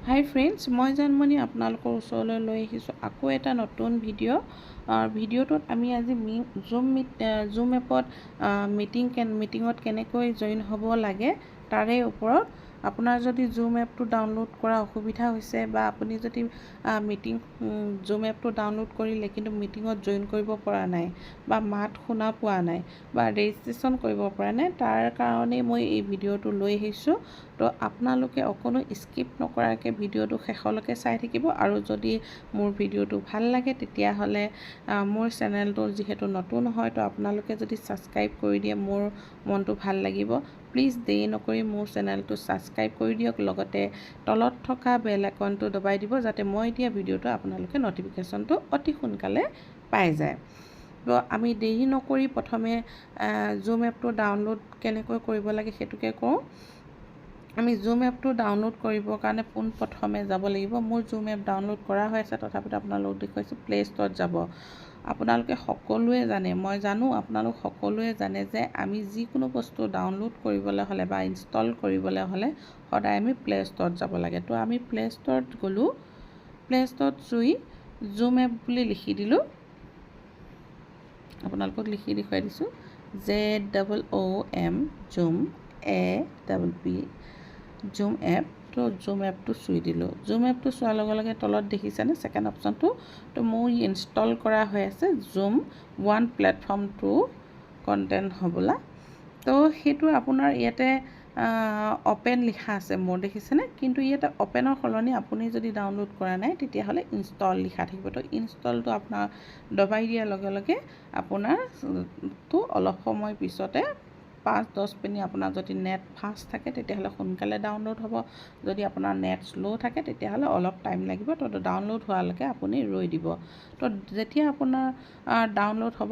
হাই friends, মই জানমণি আপোনালোকৰ ওচৰলৈ লৈ আহিছোঁ আকৌ এটা নতুন ভিডিঅ'। ভিডিঅ'টোত আমি আজি জুম এপত মিটিঙত কেনেকৈ জইন হ'ব লাগে তাৰে ওপৰত। আপোনাৰ যদি জুম এপটো ডাউনলোড কৰা অসুবিধা হৈছে বা আপুনি যদি জুম এপটো ডাউনলোড কৰিলে কিন্তু মিটিঙত জইন কৰিব পৰা নাই বা মাত শুনা পোৱা নাই বা ৰেজিষ্ট্ৰেশ্যন কৰিব পৰা নাই, তাৰ কাৰণেই মই এই ভিডিঅ'টো লৈ আহিছোঁ। তো আপোনালোকে অকণো স্কিপ নকৰাকৈ ভিডিঅ'টো শেষলৈকে চাই থাকিব। আৰু যদি মোৰ ভিডিঅ'টো ভাল লাগে তেতিয়াহ'লে মোৰ চেনেলটো যিহেতু নতুন হয়, তো আপোনালোকে যদি ছাবস্ক্ৰাইব কৰি দিয়ে মোৰ মনটো ভাল লাগিব। প্লিজ দেৰি নকৰি মোৰ চেনেলটো ছাবস্ক্ৰাইব কৰি দিয়ক, লগতে তলত থকা বেল আইকনটো দবাই দিব যাতে মই দিয়া ভিডিঅ'টো আপোনালোকে ন'টিফিকেশ্যনটো অতি সোনকালে পাই যায়। তো আমি দেৰি নকৰি প্ৰথমে জুম এপটো ডাউনলোড কেনেকৈ কৰিব লাগে সেইটোকে কওঁ। আমি জুম এপটো ডাউনলোড কৰিবৰ কাৰণে পোনপ্ৰথমে যাব লাগিব। মোৰ জুম এপ ডাউনলোড কৰা হৈ আছে, তথাপিতো আপোনালোকক দেখুৱাইছোঁ। প্লে' ষ্ট'ৰত যাব। আপোনালোকে সকলোৱে জানে, মই জানো আপোনালোক সকলোৱে জানে যে আমি যিকোনো বস্তু ডাউনলোড কৰিবলৈ হ'লে বা ইনষ্টল কৰিবলৈ হ'লে সদায় আমি প্লে' ষ্ট'ৰত যাব লাগে। তো আমি প্লে' ষ্ট'ৰত গ'লোঁ। প্লে' ষ্ট'ৰত চুই জুম এপ বুলি লিখি দিলোঁ। আপোনালোকক লিখি দেখুৱাই দিছোঁ। ZOOM জুম APP জুম এপ। তো জুম এপটো চুই দিলোঁ। জুম এপটো চোৱাৰ লগে লগে তলত দেখিছেনে ছেকেণ্ড অপশ্যনটো। তো মোৰ ইনষ্টল কৰা হৈ আছে জুম 1 প্লেটফৰ্ম 2 কণ্টেণ্ট হ'বলা। তো সেইটো আপোনাৰ ইয়াতে অ'পেন লিখা আছে মোৰ, দেখিছেনে। কিন্তু ইয়াতে অ'পেনৰ সলনি আপুনি যদি ডাউনলোড কৰা নাই তেতিয়াহ'লে ইনষ্টল লিখা থাকিব। তো ইনষ্টলটো আপোনাৰ দবাই দিয়াৰ লগে লগে আপোনাৰটো অলপ সময় পিছতে 5-10 মিনিট আপোনাৰ যদি নেট ফাষ্ট থাকে তেতিয়াহ'লে সোনকালে ডাউনলোড হ'ব। যদি আপোনাৰ নেট শ্ল' থাকে তেতিয়াহ'লে অলপ টাইম লাগিব। তো ডাউনলোড হোৱালৈকে আপুনি ৰৈ দিব। তো যেতিয়া আপোনাৰ ডাউনলোড হ'ব,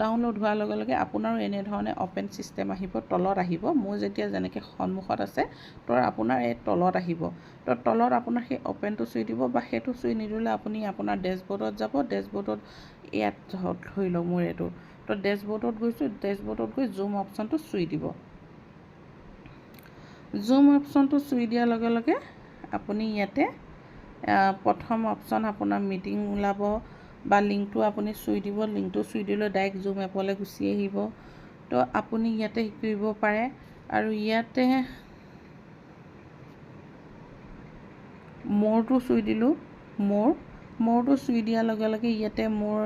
ডাউনলোড হোৱাৰ লগে লগে আপোনাৰো এনেধৰণে অ'পেন ছিষ্টেম আহিব, তলত আহিব। মোৰ যেতিয়া যেনেকৈ সন্মুখত আছে তো আপোনাৰ এই তলত আহিব। তো তলত আপোনাৰ সেই অ'পেনটো চুই দিব, বা সেইটো চুই নিদিলে আপুনি আপোনাৰ ডেছবৰ্ডত যাব। ডেছবৰ্ডত ইয়াত ধৰি লওক মোৰ এইটো, তো ডেছবৰ্ডত গৈছোঁ। ডেছবৰ্ডত গৈ জুম অপশ্যনটো চুই দিব। জুম অপশ্যনটো চুই দিয়াৰ লগে লগে আপুনি ইয়াতে প্ৰথম অপশ্যন আপোনাৰ মিটিং ওলাব, বা লিংকটো আপুনি চুই দিব। লিংকটো চুই দিলে ডাইৰেক্ট জুম এপলৈ গুচি আহিব। তো আপুনি ইয়াতে কৰিব পাৰে। আৰু ইয়াতে মোৰটো চুই দিলোঁ। মোৰটো চুই দিয়াৰ লগে লগে ইয়াতে মোৰ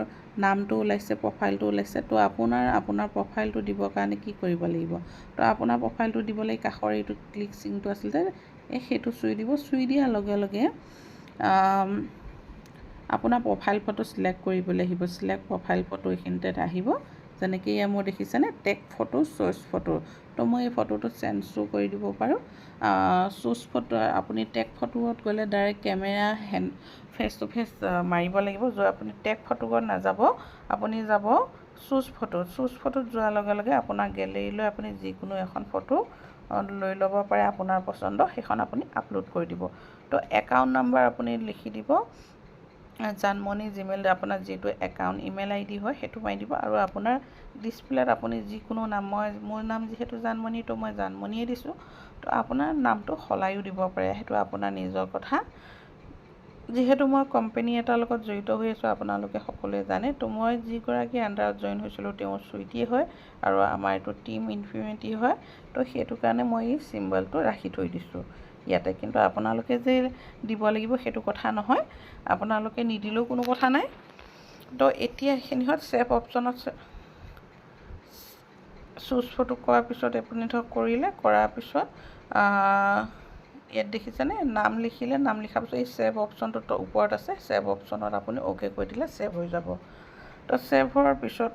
নামটো ওলাইছে, প্ৰফাইলটো ওলাইছে। তো আপোনাৰ প্ৰফাইলটো দিবৰ কাৰণে কি কৰিব লাগিব, তো আপোনাৰ প্ৰফাইলটো দিবলৈ কাষৰ এইটো ক্লিক চিনটো আছিল যে সেইটো চুই দিব। চুই দিয়াৰ লগে লগে আপোনাৰ প্ৰফাইল ফটো চিলেক্ট কৰিবলৈ আহিব। চিলেক্ট প্ৰফাইল ফটো এইখিনিতে আহিব। যেনেকৈ এয়া মোৰ দেখিছেনে টেক ফটো, চইচ ফটো। তো মই এই ফটোটো চেঞ্জো কৰি দিব পাৰোঁ। চুজ ফটো, আপুনি টেক ফটোত গ'লে direct camera face to face মাৰিব লাগিব। আপুনি টেক ফটোত নাযাব, আপুনি যাব চুজ ফটো। চুজ ফটোত যোৱাৰ লগে লগে আপোনাৰ গেলেৰীলৈ আপুনি যিকোনো এখন ফটো লৈ ল'ব পাৰে আপোনাৰ পচন্দ, সেইখন আপুনি আপলোড কৰি দিব। তো একাউণ্ট নাম্বাৰ আপুনি লিখি দিব, জানমণি জিমেইল, আপোনাৰ যিটো একাউণ্ট ইমেইল ID হয় সেইটো মাৰি দিব। আৰু আপোনাৰ ডিছপ্লেত আপুনি যিকোনো নাম, মোৰ নাম যিহেতু জানমণি, তো মই জানমণিয়ে দিছোঁ। তো আপোনাৰ নামটো সলায়ো দিব পাৰে, সেইটো আপোনাৰ নিজৰ কথা। যিহেতু মই কোম্পানী এটাৰ লগত জড়িত হৈ আছোঁ, আপোনালোকে সকলোৱে জানে। তো মই যিগৰাকী আণ্ডাৰত জইন হৈছিলোঁ তেওঁ চুইটি হয়, আৰু আমাৰ এইটো টিম ইনফিনিটি হয়। তো সেইটো কাৰণে মই এই চিম্বলটো ৰাখি থৈ দিছোঁ ইয়াতে। কিন্তু আপোনালোকে যে দিব লাগিব সেইটো কথা নহয়, আপোনালোকে নিদিলেও কোনো কথা নাই। তো এতিয়া এইখিনিত ছেভ অপশ্যনত চুজ ফটো কৰাৰ পিছত আপুনি কৰাৰ পিছত ইয়াত দেখিছেনে নাম লিখিলে, নাম লিখাৰ পিছত এই ছেভ অপশ্যনটো ওপৰত আছে। ছেভ অপশ্যনত আপুনি অ'কে কৰি দিলে ছেভ হৈ যাব। তো ছেভ হোৱাৰ পিছত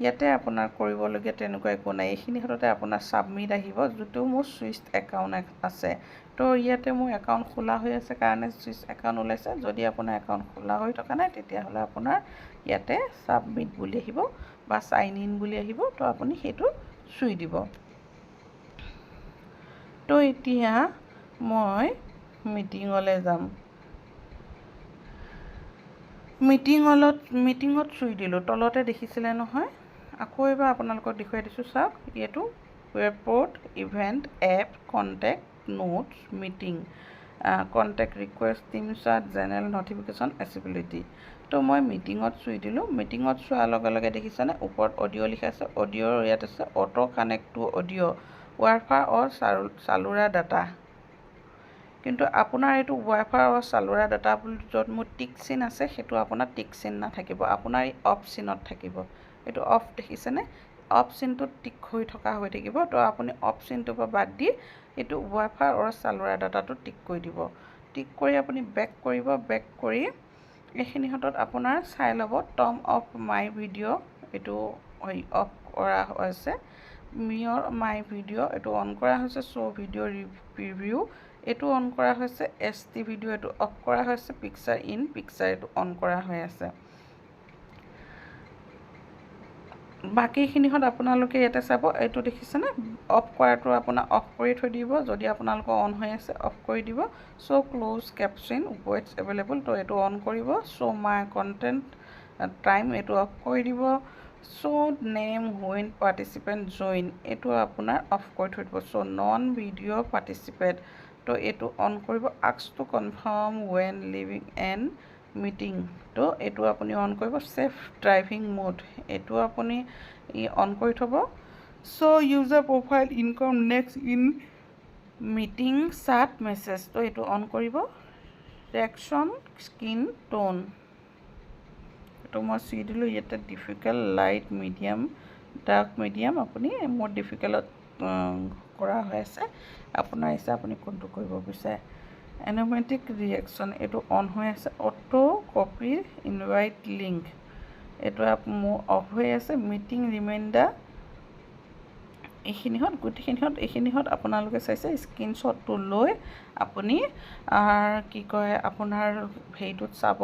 ইয়াতে আপোনাৰ কৰিবলগীয়া তেনেকুৱা একো নাই। এইখিনি হাততে আপোনাৰ ছাবমিট আহিব, যিটো মোৰ ছুইচ একাউণ্ট আছে। তো ইয়াতে মোৰ একাউণ্ট খোলা হৈ আছে কাৰণে ছুইচ একাউণ্ট ওলাইছে। যদি আপোনাৰ একাউণ্ট খোলা হৈ থকা নাই তেতিয়াহ'লে আপোনাৰ ইয়াতে ছাবমিট বুলি আহিব বা চাইন ইন বুলি আহিব। তো আপুনি সেইটো চুই দিব। তো এতিয়া মই মিটিঙলৈ যাম। মিটিঙত চুই দিলোঁ। তলতে দেখিছিলে নহয়, আকৌ এবাৰ আপোনালোকক দেখুৱাই দিছোঁ। চাওক, এইটো ৱেবপৰ্ট, event, app, contact, notes, meeting. Contact request, team chat, general notification, accessibility. তো মই মিটিঙত চুই দিলোঁ। মিটিঙত চোৱাৰ লগে লগে দেখিছেনে ওপৰত অডিঅ' লিখা আছে। অডিঅ'ৰ ইয়াত আছে auto connect to audio' wifi or cellular data. কিন্তু আপোনাৰ এইটো ৱাইফাই অৰ চালুৰা ডাটা বুলি য'ত মোৰ টিক চিন আছে সেইটো আপোনাৰ টিক চিন নাথাকিব, আপোনাৰ এই অফ চিনত থাকিব। এইটো অফ দেখিছেনে, অফ চিনটোত টিক হৈ থকা হৈ থাকিব। তো আপুনি অফ চিনটোৰ পৰা বাদ দি এইটো ৱাইফাই অৰ চালুৰা ডাটাটো টিক কৰি দিব। টিক কৰি আপুনি বেক কৰিব। বেক কৰি এইখিনি হাতত আপোনাৰ চাই ল'ব টৰ্ম অফ মাই ভিডিঅ' এইটো অফ কৰা হৈছে। মিয়ৰ মাই ভিডিঅ' এইটো অন কৰা হৈছে। শ্ব' ভিডিঅ' প্ৰিভিউ এইটো অন কৰা হৈছে। ST ভিডিঅ' এইটো অফ কৰা হৈছে। পিকচাৰ ইন পিকচাৰ এইটো অন কৰা হৈ আছে। বাকীখিনিহঁত আপোনালোকে ইয়াতে চাব, এইটো দেখিছেনে অফ কৰাটো আপোনাৰ অফ কৰি থৈ দিব। যদি আপোনালোকৰ অন হৈ আছে অফ কৰি দিব। শ্ব' ক্ল'জ কেপশ্যন ৱেটছ এভেইলেবল, তো এইটো অন কৰিব। শ্ব' মাই কণ্টেণ্ট টাইম এইটো অফ কৰি দিব। Show' name when participant join এইটো আপোনাৰ অফ কৰি থৈ দিব। শ্ব' নন ভিডিঅ' পাৰ্টিচিপেণ্ট তো এইটো অন কৰিব। Ask two confirm when living and meeting তো এইটো আপুনি অন কৰিব। ছেফ ড্ৰাইভিং মোড এইটো আপুনি অন কৰি থ'ব। Show' user profile icon next in meeting chat message তো এইটো অন কৰিব। ৰিয়েকশ্যন স্কিন টোন এইটো মই চুই দিলোঁ। ইয়াতে difficult, light, medium, dark, medium আপুনি মোৰ ডিফিকাল্টত কৰা হৈ আছে। আপোনাৰ ইচ্ছা আপুনি কোনটো কৰিব বিচাৰে। এন'মেটিক ৰিয়েকশ্যন এইটো অন হৈ আছে। অটো কপি ইনভাইট লিংক এইটো মোৰ অফ হৈ আছে। মিটিং ৰিমাইণ্ডাৰ এইখিনিহঁত আপোনালোকে চাইছে স্ক্ৰীনশ্বটটো লৈ আপুনি কি কয় আপোনাৰ হেৰিটোত চাব,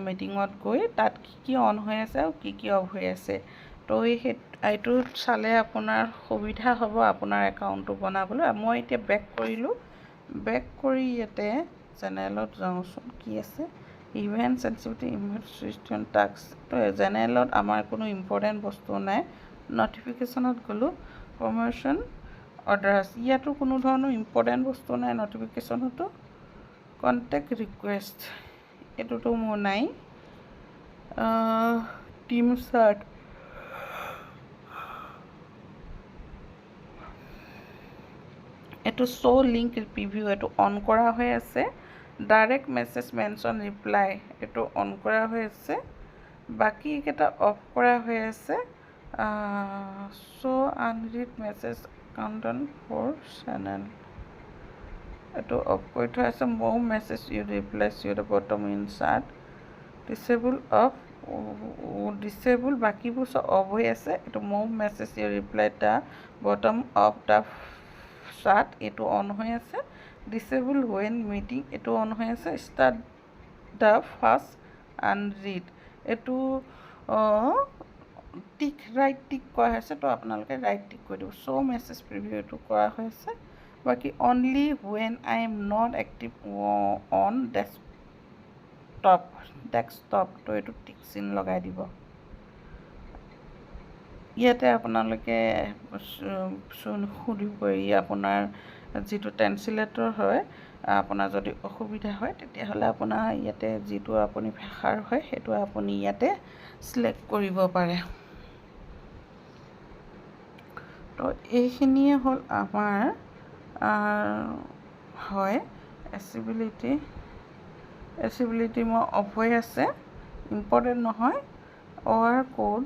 মিটিঙত গৈ তাত কি অন হৈ আছে আৰু কি অফ হৈ আছে। তো এইটো চালে আপোনাৰ সুবিধা হ'ব আপোনাৰ একাউণ্টটো বনাবলৈ। মই এতিয়া বেক কৰিলোঁ। বেক কৰি ইয়াতে জেনেৰেলত যাওঁচোন, কি আছে ইভেণ্ট চেনচিটিভিটি ইনভেষ্টিগেশ্যন টাস্ক। তো জেনেৰেলত আমাৰ কোনো ইম্পৰ্টেণ্ট বস্তু নাই। নটিফিকেশ্যনত গ'লোঁ। প্ৰমোশ্যন অৰ্ডাৰ্ছ ইয়াতো কোনো ধৰণৰ ইম্পৰ্টেণ্ট বস্তু নাই। নটিফিকেশ্যনতো কণ্টেক্ট ৰিকুৱেষ্ট এইটোতো মোৰ নাই। টিম চাৰ্ট এইটো শ্ব' লিংক প্ৰিভিউ এইটো অন কৰা হৈ আছে। ডাইৰেক্ট মেছেজ মেনশ্যন ৰিপ্লাই এইটো অন কৰা হৈ আছে। বাকীকেইটা অফ কৰা হৈ আছে। Show' unread message count for channel এইটো অফ কৰি থোৱা আছে। মোৰ message you replies you the bottom in chat disable বাকীবোৰ চব অফ হৈ আছে। এইটো মোৰ message you reply the bottom of the chat এইটো অন হৈ আছে। ডিচেবল ৱেন মিটিং এইটো অন হৈ আছে। ষ্টাৰ্ট দ্য ফাৰ্ষ্ট আনৰিড এইটো ৰাইট টিক কৰা হৈছে। তো আপোনালোকে ৰাইট টিক কৰি দিব। শ্ব' মেছেজ প্ৰিভিউ এইটো কৰা হৈছে। বাকী only when I am not active on desktop তো এইটো টিক চিন লগাই দিব। ইয়াতে আপোনালোকে সুধিব আপোনাৰ যিটো ট্ৰেন্সলেটৰ হয়, আপোনাৰ যদি অসুবিধা হয় তেতিয়াহ'লে আপোনাৰ ইয়াতে যিটো আপুনি ভাষাৰ হয় সেইটো আপুনি ইয়াতে ছিলেক্ট কৰিব পাৰে। তো এইখিনিয়ে হ'ল আমাৰ হয় এচিবিলিটি মোৰ অফ হৈ আছে, ইম্পৰ্টেণ্ট নহয়। অৰ কোড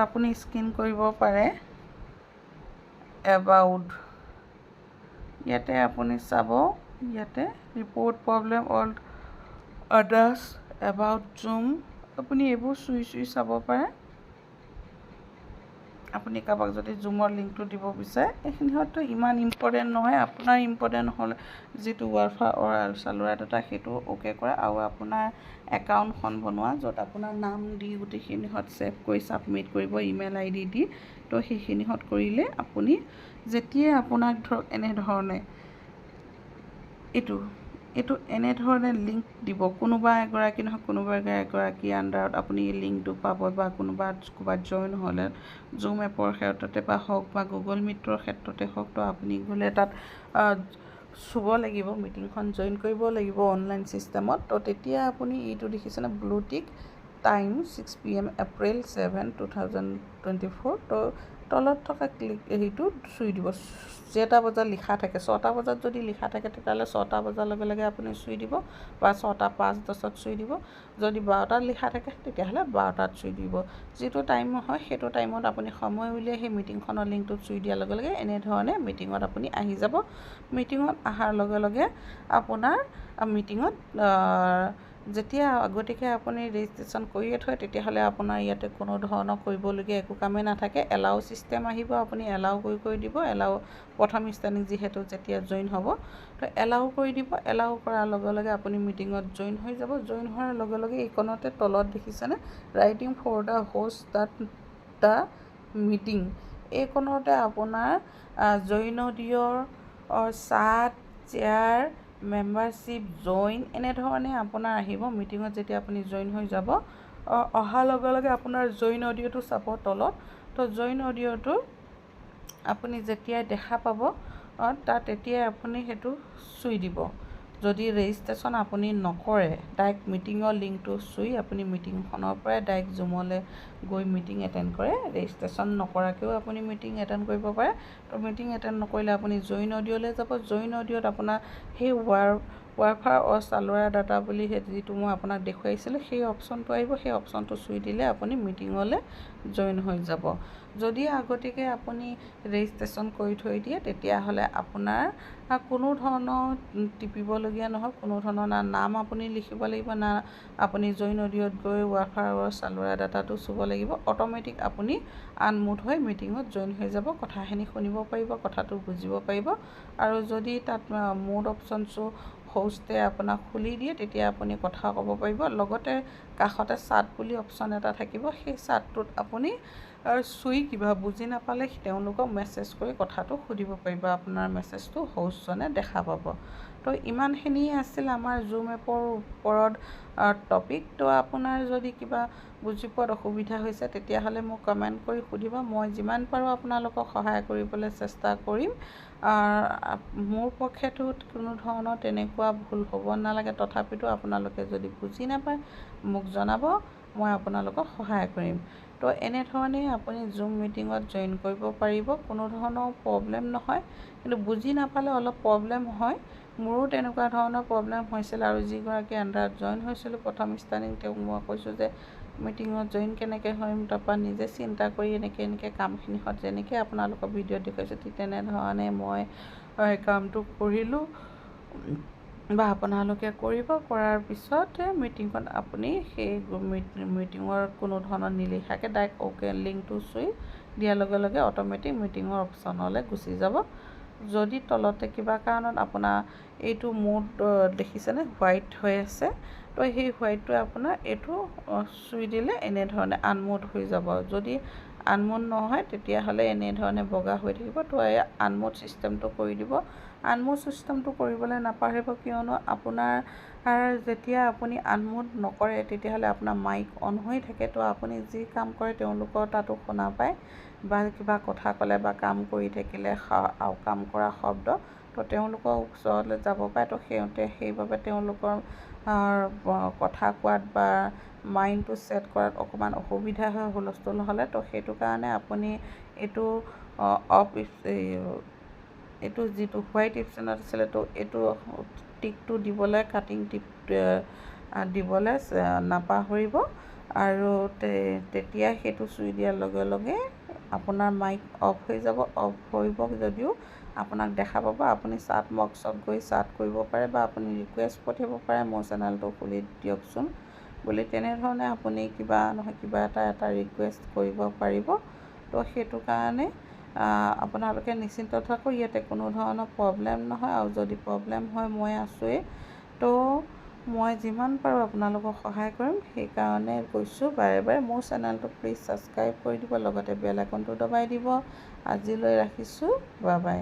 আপুনি স্কেন কৰিব পাৰে। এবাউট ইয়াতে আপুনি চাব, ইয়াতে report problem all others about Zoom আপুনি এইবোৰ চুই চাব পাৰে। আপুনি কাৰোবাক যদি জুমৰ লিংকটো দিব বিচাৰে, এইখিনিতো ইমান ইম্পৰ্টেণ্ট নহয়। আপোনাৰ ইম্পৰ্টেণ্ট হ'লে যিটো ৱাইফাই আৰু চালুৰা ডাটা সেইটো অ'কে কৰা আৰু আপোনাৰ একাউণ্টখন বনোৱা য'ত আপোনাৰ নাম দি গোটেইখিনিহঁত ছেভ কৰি ছাবমিট কৰিব ইমেইল ID দি। তো সেইখিনিহঁত কৰিলে আপুনি যেতিয়াই আপোনাক ধৰক এনেধৰণে এইটো এইটো এনেধৰণে লিংক দিব, কোনোবা এগৰাকী নহয় কোনোবা এগৰাকী আণ্ডাৰত আপুনি এই লিংকটো পাব, বা ক'ৰবাত জইন হ'লে জুম এপৰ ক্ষেত্ৰতে বা হওক বা গুগল মিটৰ ক্ষেত্ৰতে হওক, তো আপুনি গ'লে তাত চুব লাগিব, মিটিংখন জইন কৰিব লাগিব অনলাইন ছিষ্টেমত। তো তেতিয়া আপুনি এইটো দেখিছেনে ব্লু টিক টাইম 6 PM এপ্ৰিল 7, 2024। তো তলত থকা হেৰিটো চুই দিব, যেটা বজাত লিখা থাকে, 6টা বজাত যদি লিখা থাকে তেতিয়াহ'লে 6টা বজাৰ লগে লগে আপুনি চুই দিব, বা 6:05 চুই দিব। যদি 12টাত লিখা থাকে তেতিয়াহ'লে 12টাত চুই দিব। যিটো টাইম হয় সেইটো টাইমত আপুনি সময় উলিয়াই সেই মিটিংখনৰ লিংকটোত চুই দিয়াৰ লগে লগে এনেধৰণে মিটিঙত আপুনি আহি যাব। মিটিঙত অহাৰ লগে লগে আপোনাৰ মিটিঙত যেতিয়া আগতীয়াকৈ আপুনি ৰেজিষ্ট্ৰেশ্যন কৰিয়ে থয় তেতিয়াহ'লে আপোনাৰ ইয়াতে কোনো ধৰণৰ কৰিবলগীয়া একো কামেই নাথাকে। এলাউ ছিষ্টেম আহিব, আপুনি এলাউ কৰি দিব। এলাউ প্ৰথম ষ্টাৰ্টিং যিহেতু যেতিয়া জইন হ'ব, তো এলাউ কৰি দিব। এলাউ কৰাৰ লগে লগে আপুনি মিটিঙত জইন হৈ যাব। জইন হোৱাৰ লগে লগে এইকণতে তলত দেখিছেনে ৰাইটিং for the host the meeting, এইকণতে আপোনাৰ জইনডিঅ'ৰ চাট, চেয়াৰ, মেম্বাৰশ্বিপ, জইন এনেধৰণে আপোনাৰ আহিব। মিটিঙত যেতিয়া আপুনি জইন হৈ যাব, অহাৰ লগে লগে আপোনাৰ জইন অডিঅ'টো চাব তলত। তো জইন অডিঅ'টো আপুনি যেতিয়াই দেখা পাব তাত তেতিয়াই আপুনি সেইটো চুই দিব। যদি ৰেজিষ্ট্ৰেশ্যন আপুনি নকৰে, ডাইৰেক্ট মিটিঙৰ লিংকটো চুই আপুনি মিটিংখনৰ পৰাই ডাইৰেক্ট জুমলৈ গৈ মিটিং এটেণ্ড কৰে। ৰেজিষ্ট্ৰেশ্যন নকৰাকৈও আপুনি মিটিং এটেণ্ড কৰিব পাৰে। তো মিটিং এটেণ্ড নকৰিলে আপুনি জইন অডিঅ'লৈ যাব। জইন অডিঅ'ত আপোনাৰ সেই ৱাইফাই চালোৱাৰ ডাটা বুলি যিটো মই আপোনাক দেখুৱাইছিলোঁ সেই অপশ্যনটো আহিব। সেই অপশ্যনটো চুই দিলে আপুনি মিটিঙলৈ জইন হৈ যাব। যদি আগতীয়াকৈ আপুনি ৰেজিষ্ট্ৰেশ্যন কৰি থৈ দিয়ে তেতিয়াহ'লে আপোনাৰ কোনো ধৰণৰ টিপিবলগীয়া নহয়, কোনো ধৰণৰ নাম আপুনি লিখিব লাগিব, না আপুনি জইন অডিঅ'ত গৈ ৱাইফাই চালোৱাৰ ডাটাটো চুব লাগিব। অট'মেটিক আপুনি আনমিউট হৈ মিটিঙত জইন হৈ যাব, কথাখিনি শুনিব পাৰিব, কথাটো বুজিব পাৰিব। আৰু যদি তাত মুড অপশ্যন হোষ্টে আপোনাক খুলি দিয়ে তেতিয়া আপুনি কথা ক'ব পাৰিব। লগতে কাষতে চাট বুলি অপশ্যন এটা থাকিব, সেই চাটটোত আপুনি চুই কিবা বুজি নাপালে তেওঁলোকক মেছেজ কৰি কথাটো সুধিব পাৰিব, আপোনাৰ মেছেজটো হোষ্টজনে দেখা পাব। তো ইমানখিনিয়ে আছিল আমাৰ জুম এপৰ ওপৰত টপিক। তো আপোনাৰ যদি কিবা বুজি পোৱাত অসুবিধা হৈছে তেতিয়াহ'লে মোক কমেণ্ট কৰি সুধিব, মই যিমান পাৰোঁ আপোনালোকক সহায় কৰিবলৈ চেষ্টা কৰিম। মোৰ পক্ষেতো কোনো ধৰণৰ তেনেকুৱা ভুল হ'ব নালাগে, তথাপিতো আপোনালোকে যদি বুজি নাপায় মোক জনাব, মই আপোনালোকক সহায় কৰিম। তো এনেধৰণেই আপুনি জুম মিটিঙত জইন কৰিব পাৰিব, কোনো ধৰণৰ প্ৰব্লেম নহয়। কিন্তু বুজি নাপালে অলপ প্ৰব্লেম হয়, মোৰো তেনেকুৱা ধৰণৰ প্ৰব্লেম হৈছিল। আৰু যিগৰাকী আণ্ডাৰত জইন হৈছিলোঁ প্ৰথম ষ্টাৰ্টিং, তেওঁক মই কৈছোঁ যে মিটিঙত জইন কেনেকৈ কৰিম, তাৰপৰা নিজে চিন্তা কৰি এনেকৈ কামখিনিত যেনেকৈ আপোনালোকৰ ভিডিঅ'ত দেখুৱাইছোঁ ঠিক তেনেধৰণে মই কামটো কৰিলোঁ, বা আপোনালোকে কৰিব। কৰাৰ পিছতে মিটিঙত আপুনি সেই মিটিঙৰ কোনো ধৰণৰ নিলিখাকৈ ডাইৰেক্ট অ'কে লিংকটো চুই দিয়াৰ লগে লগে অট'মেটিক মিটিঙৰ অপশ্যনলৈ গুচি যাব। যদি তলতে কিবা কাৰণত আপোনাৰ এইটো মুড দেখিছেনে হোৱাইট হৈ আছে, তো সেই হোৱাইটটোৱে আপোনাৰ এইটো চুই দিলে এনেধৰণে আনমিউট হৈ যাব। যদি আনমিউট নহয় তেতিয়াহ'লে এনেধৰণে বগা হৈ থাকিব। তো এই আনমিউট ছিষ্টেমটো কৰি দিব। আনমিউট ছিষ্টেমটো কৰিবলৈ নাপাহৰিব, কিয়নো আপোনাৰ যেতিয়া আপুনি আনমিউট নকৰে তেতিয়াহ'লে আপোনাৰ মাইক অন হৈ থাকে। তো আপুনি যি কাম কৰে তেওঁলোকৰ তাতো শুনা পায়, বা কিবা কথা ক'লে বা কাম কৰি থাকিলে কাম কৰা শব্দ তো তেওঁলোকৰ ওচৰলৈ যাব পাৰে। তো সেইবাবে তেওঁলোকৰ কথা কোৱাত বা মাইণ্ডটো ছেট কৰাত অকণমান অসুবিধা হয় হুলস্থুল হ'লে। তো সেইটো কাৰণে আপুনি এইটো এইটো যিটো হোৱাইট অপশ্যনত আছিলে, তো এইটো টিকটো দিবলৈ, কাটিং টিক দিবলৈ নাপাহৰিব। আৰু তেতিয়া সেইটো চুই দিয়াৰ লগে লগে আপোনাৰ মাইক অফ হৈ যাব। অফ কৰিব যদিও আপোনাক দেখা পাব, আপুনি চাট বক্সত গৈ চাট কৰিব পাৰে, বা আপুনি ৰিকুৱেষ্ট পঠিয়াব পাৰে, মোৰ চেনেলটো খুলি দিয়কচোন বুলি। তেনেধৰণে আপুনি কিবা নহয় কিবা এটা ৰিকুৱেষ্ট কৰিব পাৰিব। তো সেইটো কাৰণে আপোনালোকে নিশ্চিন্ত থাকক, ইয়াতে কোনো ধৰণৰ প্ৰব্লেম নহয়। আৰু যদি প্ৰব্লেম হয় মই আছোঁৱেই, তো মই যিমান পাৰোঁ আপোনালোকক সহায় কৰিম। সেইকাৰণে কৈছোঁ বাৰে বাৰে, মোৰ চেনেলটো প্লিজ ছাবস্ক্ৰাইব কৰি দিব, লগতে বেল আইকনটো দবাই দিব। আজিলৈ ৰাখিছোঁ, বাই বাই।